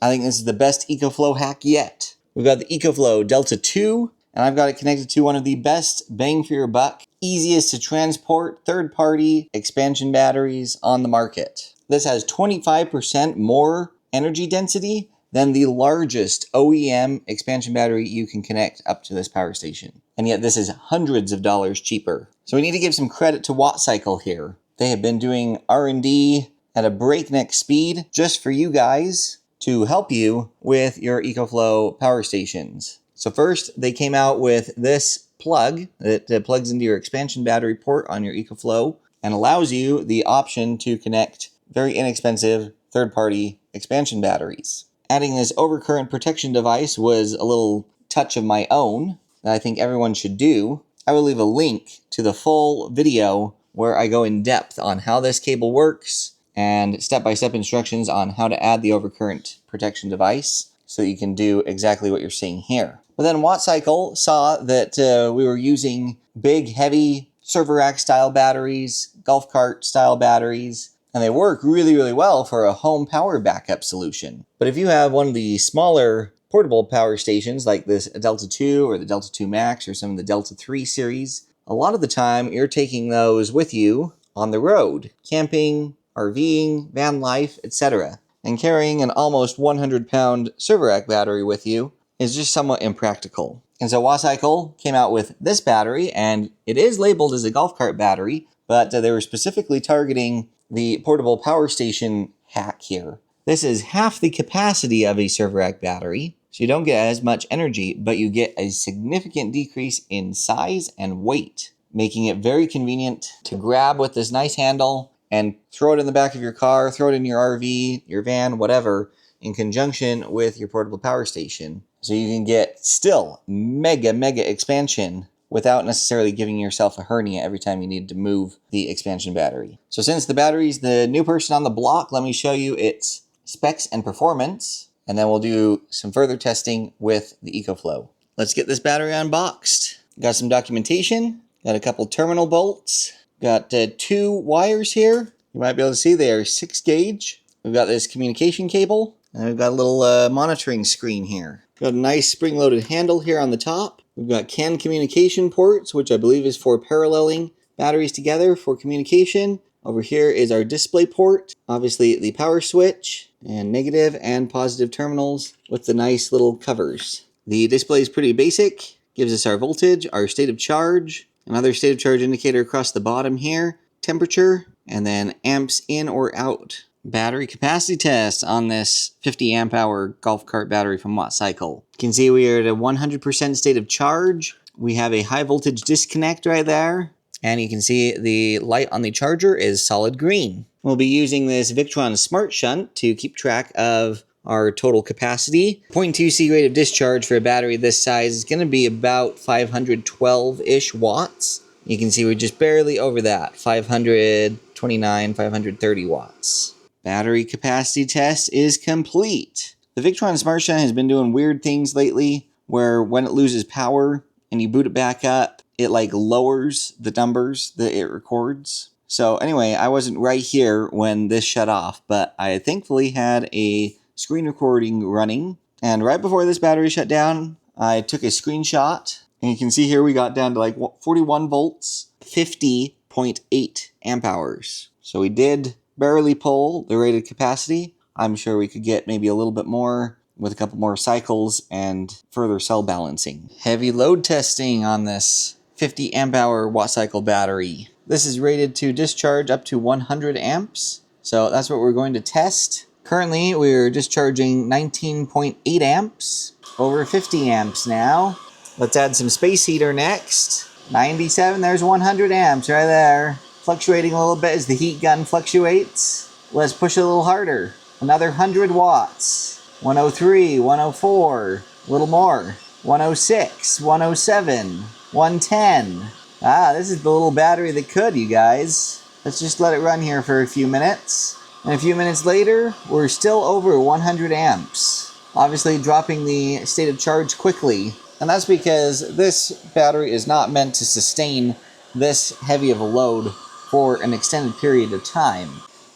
I think this is the best EcoFlow hack yet. We've got the EcoFlow Delta 2, and I've got it connected to one of the best bang for your buck, easiest to transport third-party expansion batteries on the market. This has 25% more energy density than the largest OEM expansion battery you can connect up to this power station. And yet this is hundreds of dollars cheaper. So we need to give some credit to WattCycle here. They have been doing R&D at a breakneck speed just for you guys to help you with your EcoFlow power stations. So first, they came out with this plug that plugs into your expansion battery port on your EcoFlow and allows you the option to connect very inexpensive third-party expansion batteries. Adding this overcurrent protection device was a little touch of my own that I think everyone should do. I will leave a link to the full video where I go in depth on how this cable works and step-by-step instructions on how to add the overcurrent protection device so you can do exactly what you're seeing here. But then WattCycle saw that we were using big, heavy server rack style batteries, golf cart style batteries, and they work really, really well for a home power backup solution. But if you have one of the smaller portable power stations like this Delta 2 or the Delta 2 Max or some of the Delta 3 series, a lot of the time you're taking those with you on the road, camping, RVing, van life, etc. And carrying an almost 100-pound server rack battery with you is just somewhat impractical. And so WattCycle came out with this battery, and it is labeled as a golf cart battery, but they were specifically targeting the portable power station hack here. This is half the capacity of a server rack battery, so you don't get as much energy, but you get a significant decrease in size and weight, making it very convenient to grab with this nice handle and throw it in the back of your car, throw it in your RV, your van, whatever, in conjunction with your portable power station. So you can get still mega expansion without necessarily giving yourself a hernia every time you need to move the expansion battery. So since the battery's the new person on the block, let me show you its specs and performance, and then we'll do some further testing with the EcoFlow. Let's get this battery unboxed. Got some documentation, got a couple terminal bolts, got 2 wires here. You might be able to see they are 6 gauge. We've got this communication cable, and we've got a little monitoring screen here. Got a nice spring-loaded handle here on the top. We've got CAN communication ports, which I believe is for paralleling batteries together for communication. Over here is our display port, obviously the power switch, and negative and positive terminals with the nice little covers. The display is pretty basic, gives us our voltage, our state of charge, another state of charge indicator across the bottom here, temperature, and then amps in or out. Battery capacity test on this 50 amp hour golf cart battery from WattCycle. You can see we are at a 100% state of charge. We have a high voltage disconnect right there. And you can see the light on the charger is solid green. We'll be using this Victron Smart Shunt to keep track of our total capacity. 0.2 C rate of discharge for a battery this size is going to be about 512-ish watts. You can see we're just barely over that, 529, 530 watts. Battery capacity test is complete. The Victron Smart Shunt has been doing weird things lately where when it loses power and you boot it back up, it like lowers the numbers that it records. So anyway, I wasn't right here when this shut off, but I thankfully had a screen recording running. And right before this battery shut down, I took a screenshot. And you can see here we got down to like 41 volts, 50.8 amp hours. So we did barely pull the rated capacity. I'm sure we could get maybe a little bit more with a couple more cycles and further cell balancing. Heavy load testing on this 50 amp hour WattCycle battery. This is rated to discharge up to 100 amps. So that's what we're going to test. Currently we're discharging 19.8 amps, over 50 amps now. Let's add some space heater next. 97, there's 100 amps right there. Fluctuating a little bit as the heat gun fluctuates. Let's push it a little harder. Another 100 watts. 103, 104, a little more. 106, 107, 110. Ah, this is the little battery that could, you guys. Let's just let it run here for a few minutes. And a few minutes later, we're still over 100 amps. Obviously dropping the state of charge quickly. And that's because this battery is not meant to sustain this heavy of a load for an extended period of time.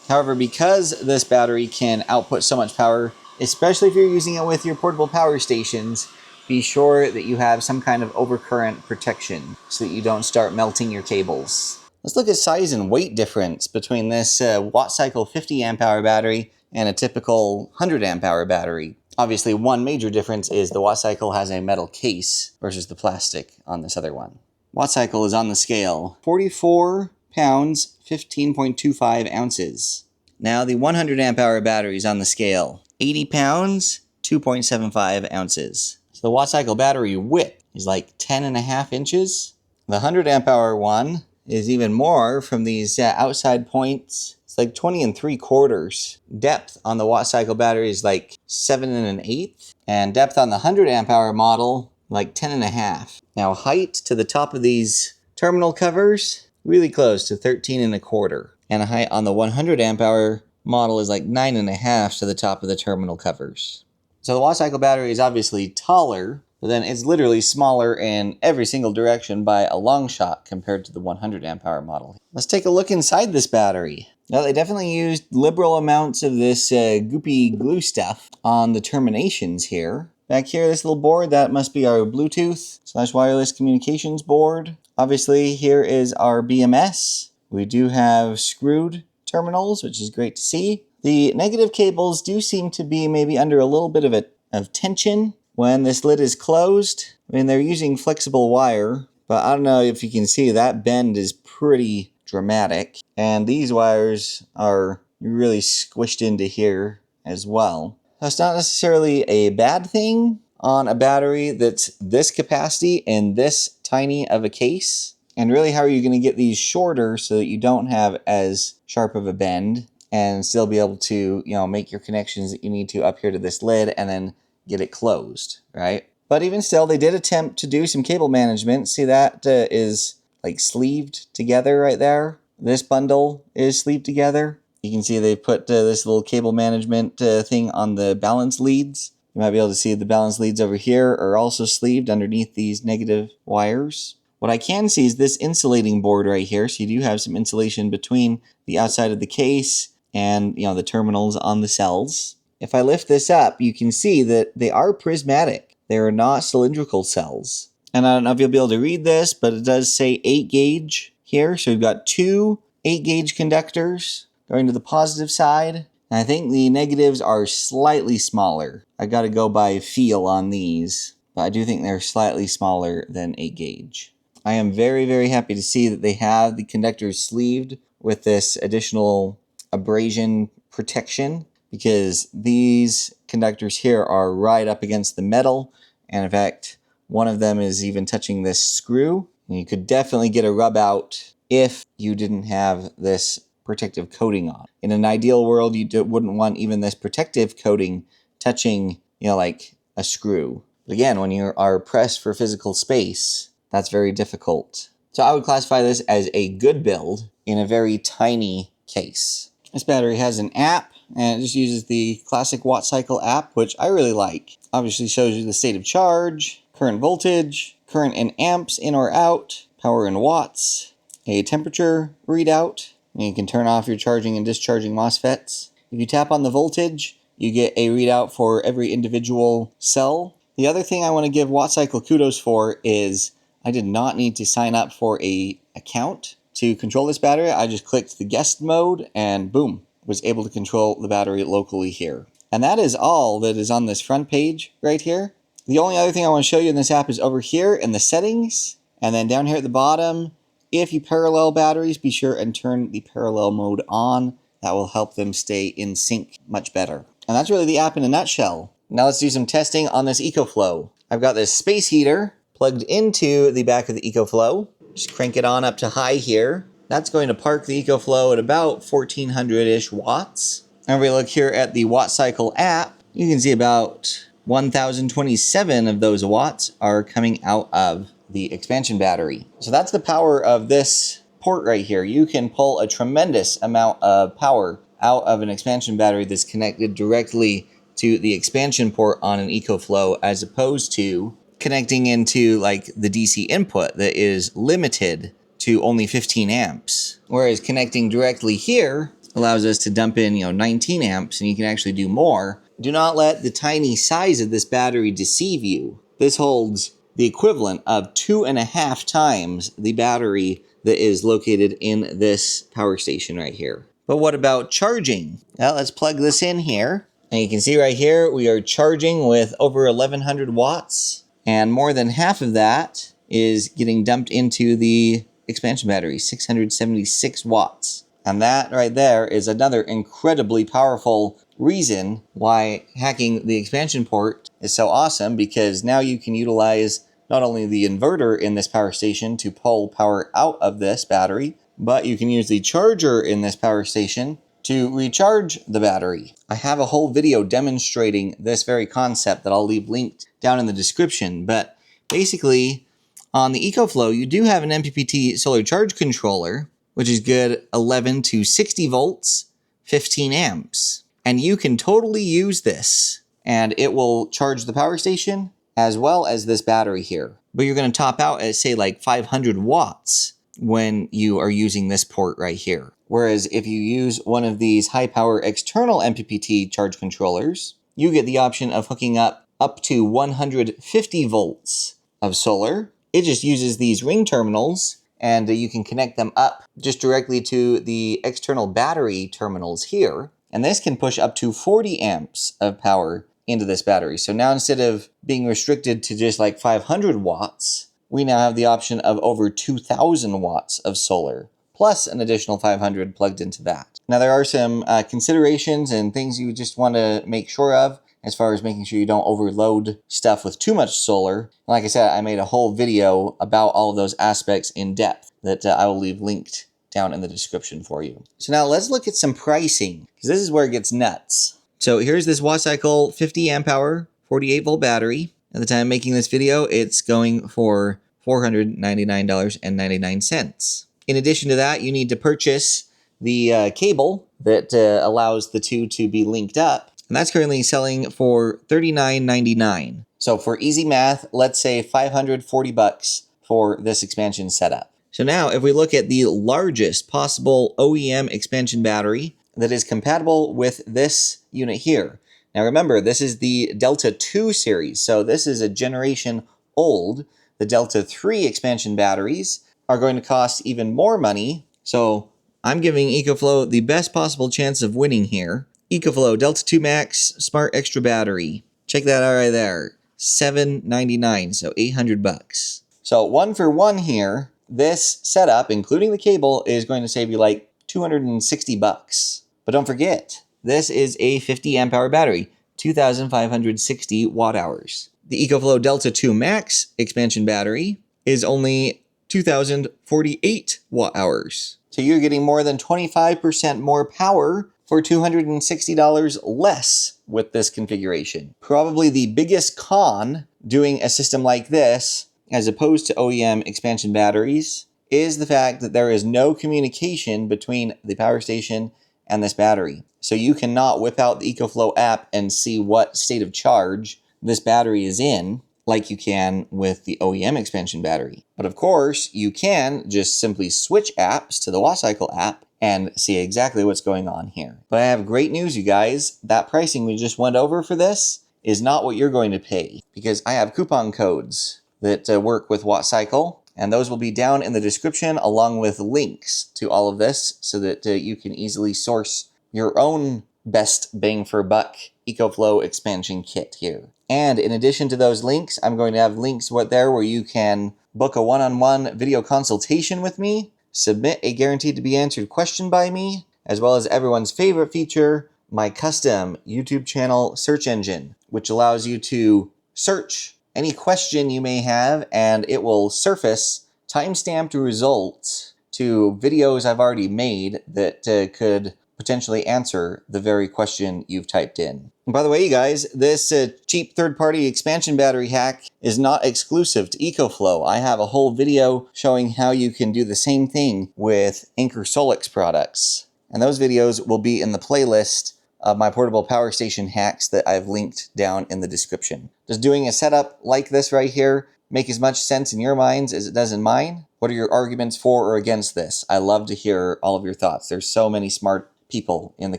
However, because this battery can output so much power, especially if you're using it with your portable power stations, be sure that you have some kind of overcurrent protection so that you don't start melting your cables. Let's look at size and weight difference between this WattCycle 50 amp hour battery and a typical 100 amp hour battery. Obviously, one major difference is the WattCycle has a metal case versus the plastic on this other one. WattCycle is on the scale 44 pounds, 15.25 ounces. Now the 100 amp hour battery is on the scale 80 pounds, 2.75 ounces. So the WattCycle battery width is like 10.5 inches. The 100 amp hour one is even more from these outside points. It's like 20 3/4. Depth on the WattCycle battery is like 7 1/8. And depth on the 100 amp hour model, like 10.5. Now height to the top of these terminal covers, really close to 13 1/4. And a height on the 100 amp hour model is like 9.5 to the top of the terminal covers. So the WattCycle battery is obviously taller, but then it's literally smaller in every single direction by a long shot compared to the 100 amp hour model. Let's take a look inside this battery. Now they definitely used liberal amounts of this goopy glue stuff on the terminations here. Back here, this little board, that must be our Bluetooth/wireless communications board. Obviously, here is our BMS. We do have screwed terminals, which is great to see. The negative cables do seem to be maybe under a little bit of tension when this lid is closed. I mean, they're using flexible wire, but I don't know if you can see that bend is pretty dramatic. And these wires are really squished into here as well. That's not necessarily a bad thing on a battery that's this capacity and this tiny of a case. And really, how are you going to get these shorter so that you don't have as sharp of a bend and still be able to, make your connections that you need to up here to this lid and then get it closed, right? But even still, they did attempt to do some cable management. See, that is like sleeved together right there. This bundle is sleeved together. You can see they put this little cable management thing on the balance leads. You might be able to see the balance leads over here are also sleeved underneath these negative wires. What I can see is this insulating board right here. So you do have some insulation between the outside of the case and the terminals on the cells. If I lift this up, you can see that they are prismatic. They are not cylindrical cells. And I don't know if you'll be able to read this, but it does say 8 gauge here. So we've got 2 8 gauge conductors going to the positive side. And I think the negatives are slightly smaller. I got to go by feel on these, but I do think they're slightly smaller than 8 gauge. I am very, very happy to see that they have the conductors sleeved with this additional abrasion protection, because these conductors here are right up against the metal. And in fact, one of them is even touching this screw. And you could definitely get a rub out if you didn't have this protective coating on. In an ideal world, you wouldn't want even this protective coating touching, like a screw. But again, when you are pressed for physical space, that's very difficult. So I would classify this as a good build in a very tiny case. This battery has an app, and it just uses the classic WattCycle app, which I really like. Obviously shows you the state of charge, current voltage, current in amps in or out, power in watts, a temperature readout, and you can turn off your charging and discharging MOSFETs. If you tap on the voltage, you get a readout for every individual cell. The other thing I want to give WattCycle kudos for is I did not need to sign up for an account to control this battery. I just clicked the guest mode and boom, was able to control the battery locally here. And that is all that is on this front page right here. The only other thing I want to show you in this app is over here in the settings, and then down here at the bottom, if you parallel batteries, be sure and turn the parallel mode on. That will help them stay in sync much better. And that's really the app in a nutshell. Now let's do some testing on this EcoFlow. I've got this space heater plugged into the back of the EcoFlow. Just crank it on up to high here. That's going to park the EcoFlow at about 1400-ish watts. And if we look here at the WattCycle app, you can see about 1027 of those watts are coming out of the expansion battery. So that's the power of this port right here. You can pull a tremendous amount of power out of an expansion battery that's connected directly to the expansion port on an EcoFlow, as opposed to connecting into like the DC input that is limited to only 15 amps. Whereas connecting directly here allows us to dump in, 19 amps, and you can actually do more do not let the tiny size of this battery deceive you. This holds the equivalent of 2.5 times the battery that is located in this power station right here. But what about charging? Well, let's plug this in here. And you can see right here, we are charging with over 1100 watts. And more than half of that is getting dumped into the expansion battery, 676 watts. And that right there is another incredibly powerful reason why hacking the expansion port is so awesome, because now you can utilize not only the inverter in this power station to pull power out of this battery, but you can use the charger in this power station to recharge the battery. I have a whole video demonstrating this very concept that I'll leave linked down in the description, but basically on the EcoFlow, you do have an MPPT solar charge controller, which is good 11 to 60 volts, 15 amps. And you can totally use this, and it will charge the power station as well as this battery here. But you're going to top out at, say, like 500 watts when you are using this port right here. Whereas if you use one of these high-power external MPPT charge controllers, you get the option of hooking up to 150 volts of solar. It just uses these ring terminals, and you can connect them up just directly to the external battery terminals here. And this can push up to 40 amps of power into this battery. So now instead of being restricted to just like 500 watts, we now have the option of over 2,000 watts of solar, plus an additional 500 plugged into that. Now there are some considerations and things you just want to make sure of as far as making sure you don't overload stuff with too much solar. Like I said, I made a whole video about all of those aspects in depth that I will leave linked down in the description for you. So now let's look at some pricing, because this is where it gets nuts. So here's this WattCycle 50 amp hour, 48 volt battery. At the time of making this video, it's going for $499.99. In addition to that, you need to purchase the cable that allows the two to be linked up. And that's currently selling for $39.99. So for easy math, let's say $540 for this expansion setup. So now if we look at the largest possible OEM expansion battery that is compatible with this unit here. Now remember, this is the Delta 2 series, so this is a generation old. The Delta 3 expansion batteries are going to cost even more money, so I'm giving EcoFlow the best possible chance of winning here. EcoFlow Delta 2 Max Smart Extra Battery. Check that out right there. $799, so $800. So 1 for 1 here. This setup, including the cable, is going to save you like $260. But don't forget, this is a 50 amp hour battery, 2,560 watt hours. The EcoFlow Delta 2 Max expansion battery is only 2,048 watt hours. So you're getting more than 25% more power for $260 less with this configuration. Probably the biggest con doing a system like this, as opposed to OEM expansion batteries, is the fact that there is no communication between the power station and this battery. So you cannot whip out the EcoFlow app and see what state of charge this battery is in, like you can with the OEM expansion battery. But of course, you can just simply switch apps to the WattCycle app and see exactly what's going on here. But I have great news, you guys. That pricing we just went over for this is not what you're going to pay, because I have coupon codes that work with WattCycle, and those will be down in the description along with links to all of this so that you can easily source your own best bang for buck EcoFlow expansion kit here. And in addition to those links, I'm going to have links there where you can book a one-on-one video consultation with me, submit a guaranteed to be answered question by me, as well as everyone's favorite feature, my custom YouTube channel search engine, which allows you to search any question you may have, and it will surface timestamped results to videos I've already made that could potentially answer the very question you've typed in. And by the way, you guys, this cheap third-party expansion battery hack is not exclusive to EcoFlow. I have a whole video showing how you can do the same thing with Anker Solix products. And those videos will be in the playlist of my portable power station hacks that I've linked down in the description. Does doing a setup like this right here make as much sense in your minds as it does in mine? What are your arguments for or against this? I love to hear all of your thoughts. There's so many smart people in the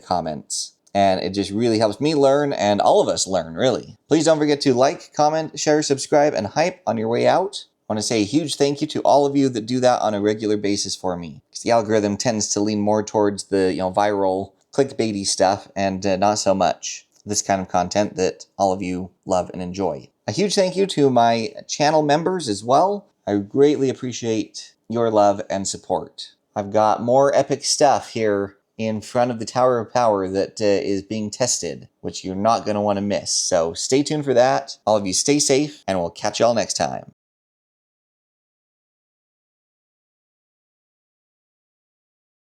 comments. and it just really helps me learn and all of us learn, really. Please don't forget to like, comment, share, subscribe, and hype on your way out. I want to say a huge thank you to all of you that do that on a regular basis for me, because the algorithm tends to lean more towards the viral, clickbaity stuff and not so much this kind of content that all of you love and enjoy. A huge thank you to my channel members as well. I greatly appreciate your love and support. I've got more epic stuff here in front of the Tower of Power that is being tested, which you're not going to want to miss. So stay tuned for that. All of you stay safe, and we'll catch y'all next time.